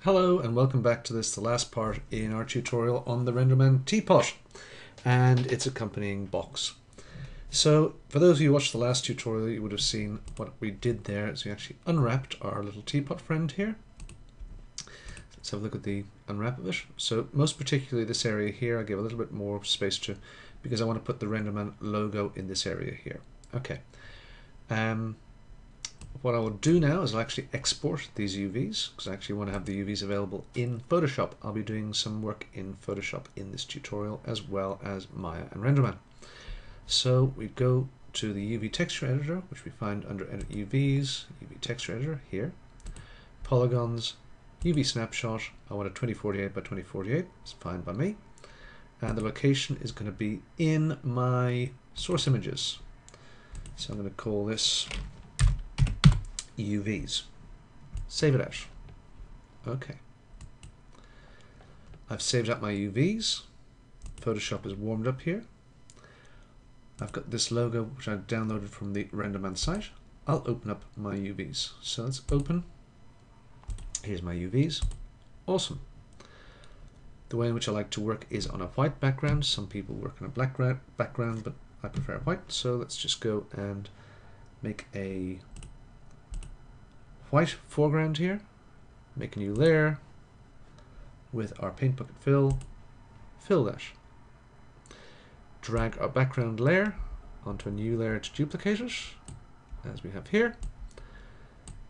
Hello and welcome back to the last part in our tutorial on the Renderman Teapot and its accompanying box. So for those of you who watched the last tutorial, you would have seen what we did there is we actually unwrapped our little teapot friend here. Let's have a look at the unwrap of it. So most particularly this area here I gave a little bit more space to because I want to put the Renderman logo in this area here. Okay. What I will do now is I'll actually export these UVs because I actually want to have the UVs available in Photoshop. I'll be doing some work in Photoshop in this tutorial as well as Maya and Renderman. So we go to the UV texture editor, which we find under Edit UVs, UV texture editor here, polygons, UV snapshot. I want a 2048 by 2048. It's fine by me. And the location is going to be in my source images. So I'm going to call this UVs. Save it out. Okay. I've saved out my UVs. Photoshop is warmed up here. I've got this logo which I downloaded from the Renderman site. I'll open up my UVs. So let's open. Here's my UVs. Awesome. The way in which I like to work is on a white background. Some people work on a black background, but I prefer white. So let's just go and make a white foreground here, make a new layer with our paint bucket fill that. Drag our background layer onto a new layer to duplicate it, as we have here.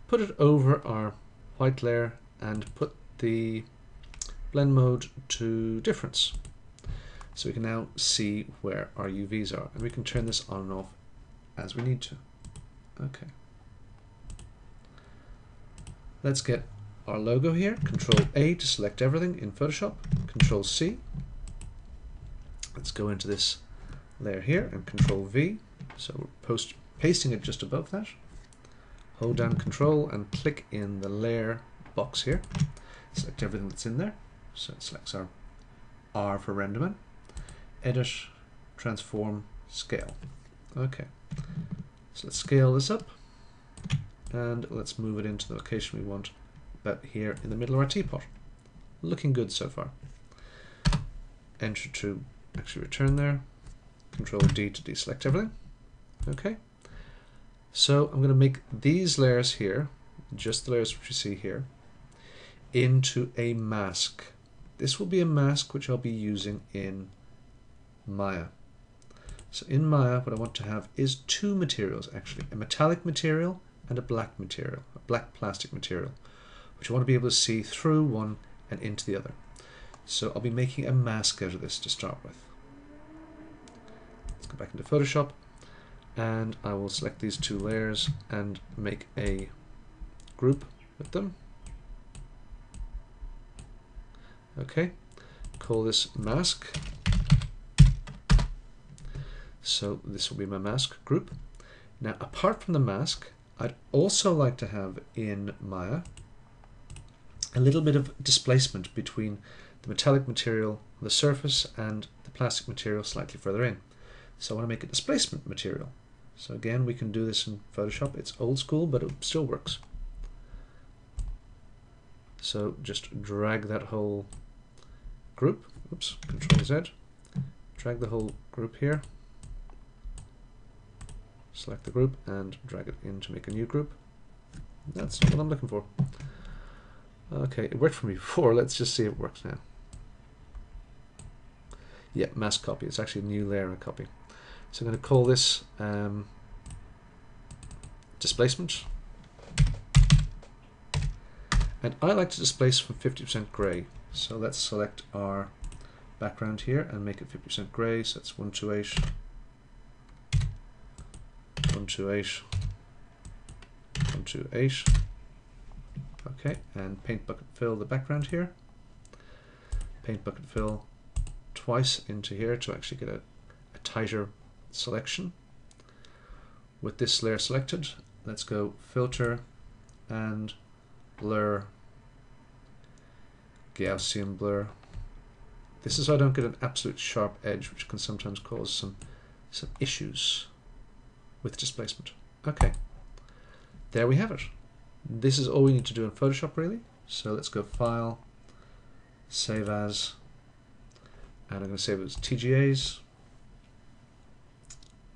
Put it over our white layer and put the blend mode to difference. So we can now see where our UVs are, and we can turn this on and off as we need to. Okay. Let's get our logo here. Control A to select everything in Photoshop. Control C. Let's go into this layer here and Control V. So we're pasting it just above that. Hold down Control and click in the layer box here. Select everything that's in there. So it selects our R for Renderman. Edit, transform, scale. Okay. So let's scale this up. And let's move it into the location we want, about here in the middle of our teapot. Looking good so far. Enter to actually return there. Control D to deselect everything. Okay. So I'm going to make these layers here, just the layers which you see here, into a mask. This will be a mask which I'll be using in Maya. So in Maya, what I want to have is two materials actually, a metallic material and a black material, a black plastic material, which I want to be able to see through one and into the other. So I'll be making a mask out of this to start with. Let's go back into Photoshop and I will select these two layers and make a group with them. Okay, call this mask. So this will be my mask group. Now apart from the mask, I'd also like to have in Maya a little bit of displacement between the metallic material on the surface and the plastic material slightly further in. So I want to make a displacement material. So again, we can do this in Photoshop. It's old school, but it still works. So just drag that whole group. Oops, Control Z. Drag the whole group here. Select the group and drag it in to make a new group. That's not what I'm looking for. Okay, it worked for me before. Let's just see if it works now. Yeah, mask copy. It's actually a new layer of copy. So I'm going to call this displacement. And I like to displace from 50% grey. So let's select our background here and make it 50% grey. So that's 128. 128, 128. Okay, and paint bucket fill the background here. Paint bucket fill twice into here to actually get a tighter selection. With this layer selected, let's go filter and blur, Gaussian blur. This is so I don't get an absolute sharp edge, which can sometimes cause some issues with displacement. Okay, there we have it. This is all we need to do in Photoshop really. So let's go File, Save As, and I'm going to save it as TGAs.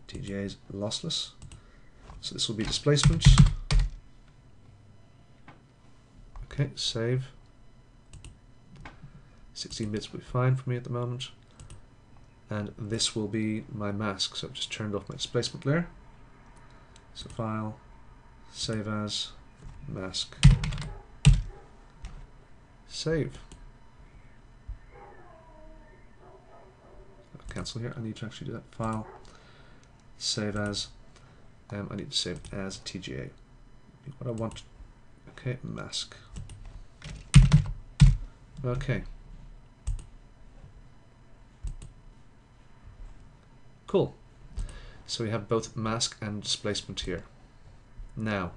TGAs lossless. So this will be displacement. Okay, save. 16 bits will be fine for me at the moment. And this will be my mask. So I've just turned off my displacement layer. So File, Save As, Mask, Save. I'll cancel here. I need to actually do that. File, Save As. I need to save it as TGA. What I want. Okay, mask. Okay. Cool. So we have both mask and displacement here. Now,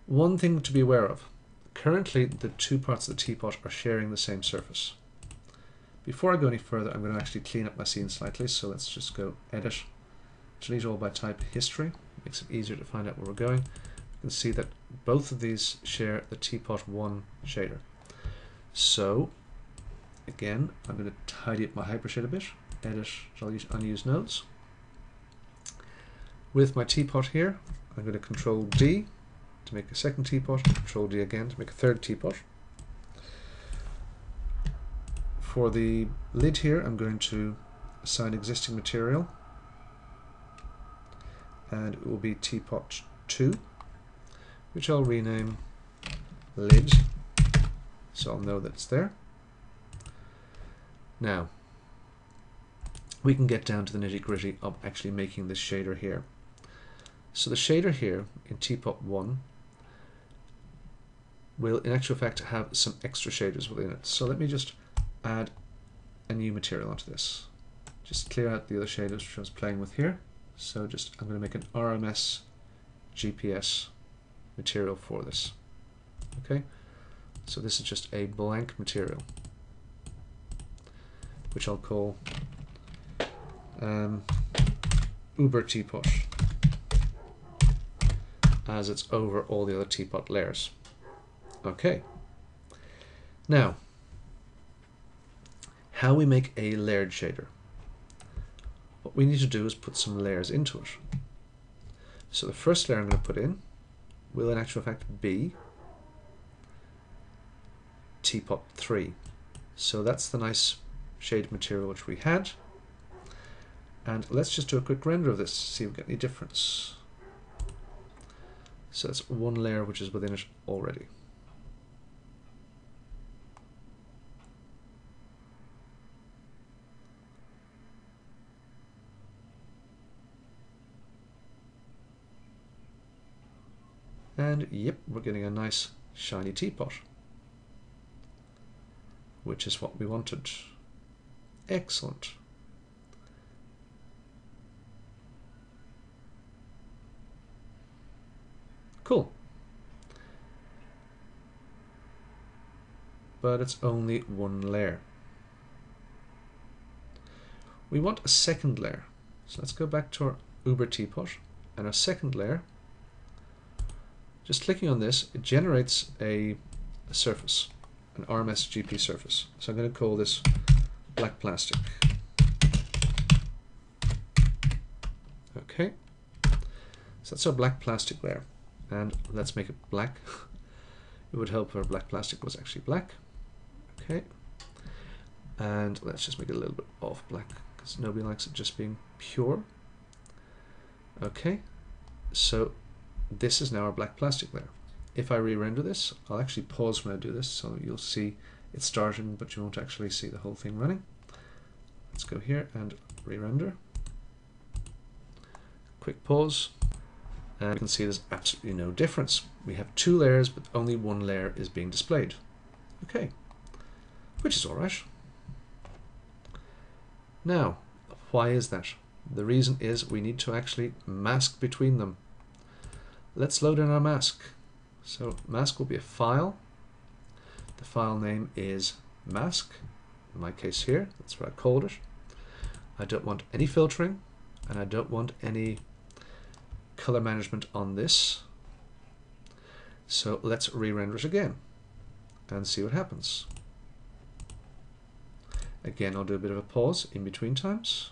one thing to be aware of. Currently, the two parts of the teapot are sharing the same surface. Before I go any further, I'm going to actually clean up my scene slightly. So let's just go Edit, Delete All by Type History. Makes it easier to find out where we're going. You can see that both of these share the Teapot 1 shader. So, again, I'm going to tidy up my hypershade a bit. Edit, Unused Nodes. With my teapot here, I'm going to Control D to make a second teapot, Control D again to make a third teapot. For the lid here, I'm going to assign existing material, and it will be Teapot 2, which I'll rename Lid, so I'll know that it's there. Now, we can get down to the nitty-gritty of actually making this shader here. So the shader here in Teapot 1 will in actual fact have some extra shaders within it. So let me just add a new material onto this. Just clear out the other shaders which I was playing with here. So I'm going to make an RMS GPS material for this. Okay, so this is just a blank material, which I'll call Uber Teapot, as it's over all the other teapot layers. Okay, now how we make a layered shader. What we need to do is put some layers into it. So the first layer I'm going to put in will in actual fact be Teapot 3. So that's the nice shaded material which we had. And let's just do a quick render of this to see if we get any difference. So that's one layer which is within it already. And yep, we're getting a nice shiny teapot, which is what we wanted. Excellent. Cool. But it's only one layer. We want a second layer. So let's go back to our Uber Teapot, and our second layer, just clicking on this, it generates a surface, an RMS GP surface. So I'm going to call this black plastic. Okay, so that's our black plastic layer, and let's make it black. It would help if our black plastic was actually black. Okay, and let's just make it a little bit off black because nobody likes it just being pure. Okay, so this is now our black plastic layer. If I re-render this, I'll actually pause when I do this, so you'll see it starting, but you won't actually see the whole thing running. Let's go here and re-render. Quick pause, and you can see there's absolutely no difference. We have two layers, but only one layer is being displayed. Okay, which is alright. Now, why is that? The reason is we need to actually mask between them. Let's load in our mask. So mask will be a file. The file name is mask. In my case here, that's what I called it. I don't want any filtering, and I don't want any color management on this. So let's re-render it again. and see what happens. Again, I'll do a bit of a pause in between times.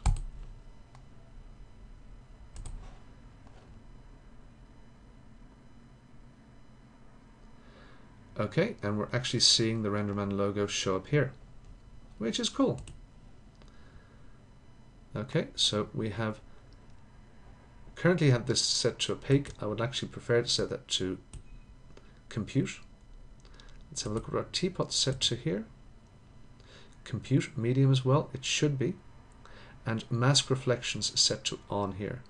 Okay, and we're actually seeing the Renderman logo show up here, which is cool. Okay, so we have currently have this set to opaque. I would actually prefer to set that to compute. Let's have a look at what our teapot's set to here. Compute, medium as well, it should be. And mask reflections is set to on here.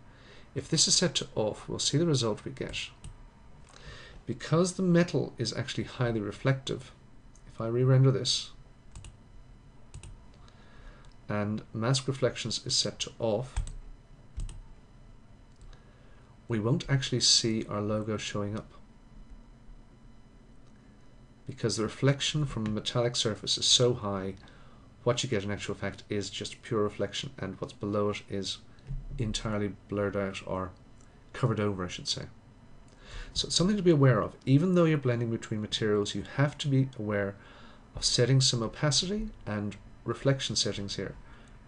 If this is set to off, we'll see the result we get. Because the metal is actually highly reflective, if I re-render this, and mask reflections is set to off, we won't actually see our logo showing up. Because the reflection from a metallic surface is so high, what you get in actual fact is just pure reflection, and what's below it is entirely blurred out, or covered over, I should say. So it's something to be aware of. Even though you're blending between materials, you have to be aware of setting some opacity and reflection settings here.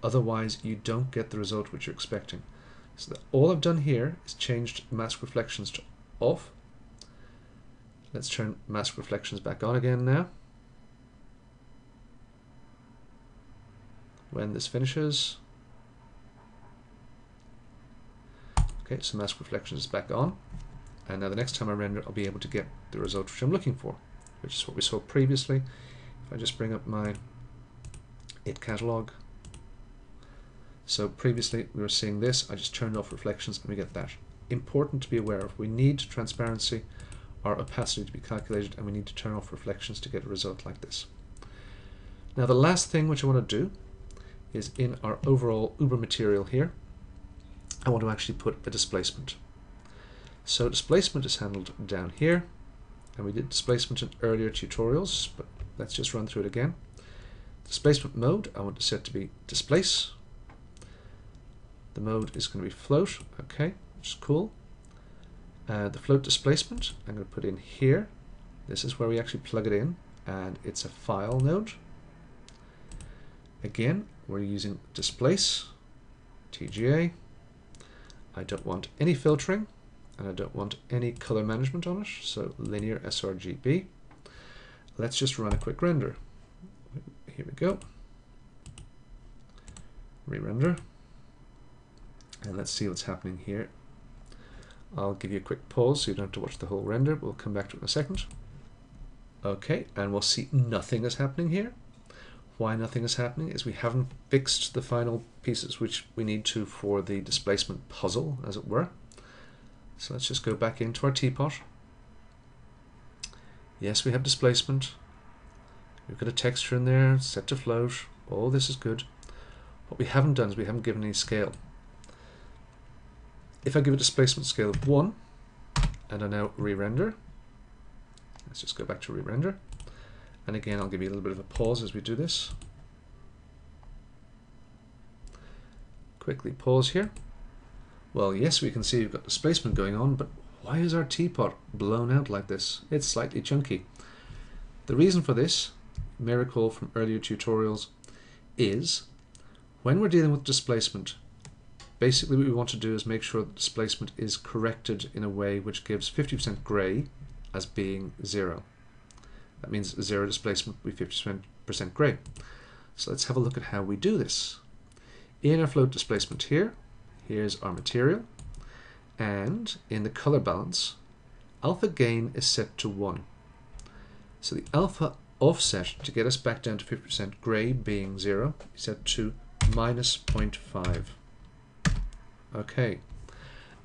Otherwise, you don't get the result which you're expecting. So all I've done here is changed mask reflections to off. Let's turn mask reflections back on again now. When this finishes. Okay, so mask reflections is back on. And now the next time I render, I'll be able to get the result which I'm looking for, which is what we saw previously. If I just bring up my IT catalog. So previously we were seeing this, I just turned off reflections and we get that. Important to be aware of. We need transparency or opacity to be calculated, and we need to turn off reflections to get a result like this. Now the last thing which I want to do is in our overall Uber material here, I want to actually put a displacement. So displacement is handled down here, and we did displacement in earlier tutorials, but let's just run through it again. Displacement mode, I want to set to be displace. The mode is going to be float, okay, which is cool. The float displacement, I'm going to put in here. This is where we actually plug it in, and it's a file node. Again, we're using displace, TGA. I don't want any filtering, and I don't want any color management on it, so linear sRGB. Let's just run a quick render. Here we go. Re-render. And let's see what's happening here. I'll give you a quick pause so you don't have to watch the whole render. We'll come back to it in a second. Okay, and we'll see nothing is happening here. Why nothing is happening is we haven't fixed the final pieces which we need to for the displacement puzzle, as it were. So let's just go back into our teapot. Yes, we have displacement. We've got a texture in there, set to float. All this is good. What we haven't done is we haven't given any scale. If I give a displacement scale of 1, and I now re-render, let's just go back to re-render, and again I'll give you a little bit of a pause as we do this. Quickly pause here. Well, yes, we can see we've got displacement going on, but why is our teapot blown out like this? It's slightly chunky. The reason for this, you may recall from earlier tutorials, is when we're dealing with displacement, basically what we want to do is make sure that displacement is corrected in a way which gives 50% grey as being 0. That means 0 displacement will be 50% grey. So let's have a look at how we do this. In our float displacement here, here's our material, and in the color balance, alpha gain is set to 1. So the alpha offset to get us back down to 50% grey being 0 is set to minus 0.5. Okay,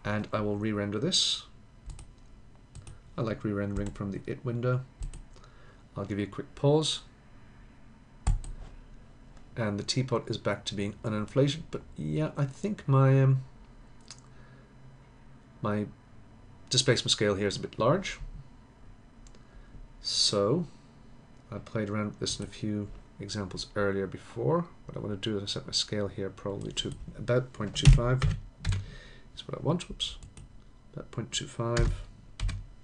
and I will re-render this. I like re-rendering from the IT window. I'll give you a quick pause. And the teapot is back to being uninflated, but yeah, I think my my displacement scale here is a bit large. So I played around with this in a few examples earlier before. What I want to do is I set my scale here probably to about 0.25. That's what I want. Whoops. About 0.25.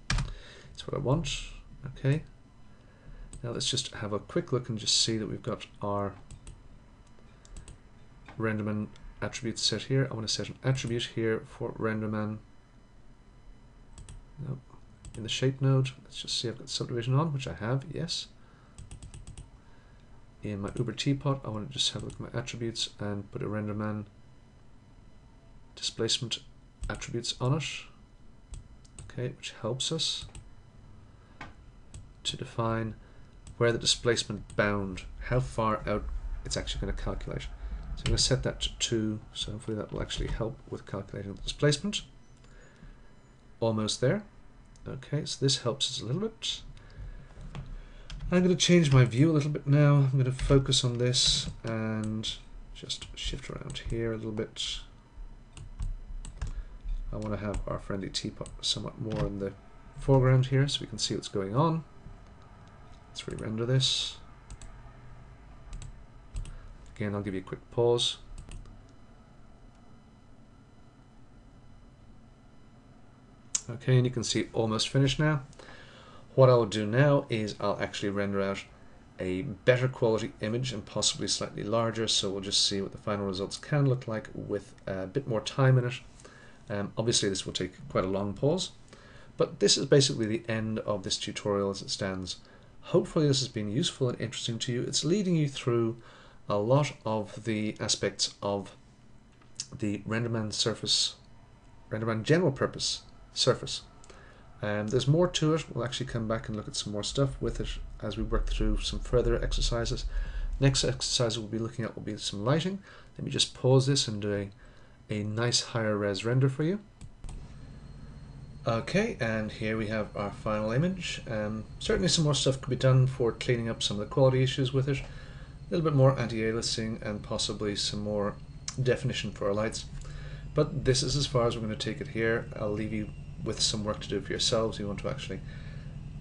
That's what I want. Okay. Now let's just have a quick look and just see that we've got our Renderman attributes set here. I want to set an attribute here for Renderman. Nope. In the shape node, let's just see I've got subdivision on, which I have, yes. In my Uber Teapot, I want to just have a look at my attributes and put a Renderman displacement attributes on it. Okay, which helps us to define where the displacement bound, how far out it's actually going to calculate. So I'm going to set that to 2, so hopefully that will actually help with calculating the displacement. Almost there. Okay, so this helps us a little bit. I'm going to change my view a little bit now. I'm going to focus on this and just shift around here a little bit. I want to have our friendly teapot somewhat more in the foreground here so we can see what's going on. Let's re-render this. Again, I'll give you a quick pause. Okay, and you can see almost finished now. What I'll do now is I'll actually render out a better quality image and possibly slightly larger, so we'll just see what the final results can look like with a bit more time in it. Obviously this will take quite a long pause, but this is basically the end of this tutorial as it stands. Hopefully this has been useful and interesting to you. It's leading you through a lot of the aspects of the Renderman surface, Renderman general purpose surface. There's more to it. We'll actually come back and look at some more stuff with it as we work through some further exercises. Next exercise we'll be looking at will be some lighting. Let me just pause this and do a nice higher res render for you. Okay, and here we have our final image. Certainly some more stuff could be done for cleaning up some of the quality issues with it. A little bit more anti-aliasing and possibly some more definition for our lights. But this is as far as we're going to take it here. I'll leave you with some work to do for yourselves. You want to actually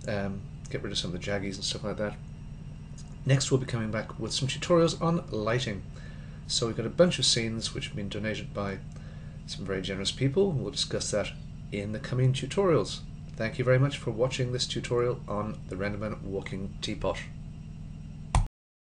get rid of some of the jaggies and stuff like that. Next we'll be coming back with some tutorials on lighting. So we've got a bunch of scenes which have been donated by some very generous people. We'll discuss that in the coming tutorials. Thank you very much for watching this tutorial on the Renderman Walking Teapot.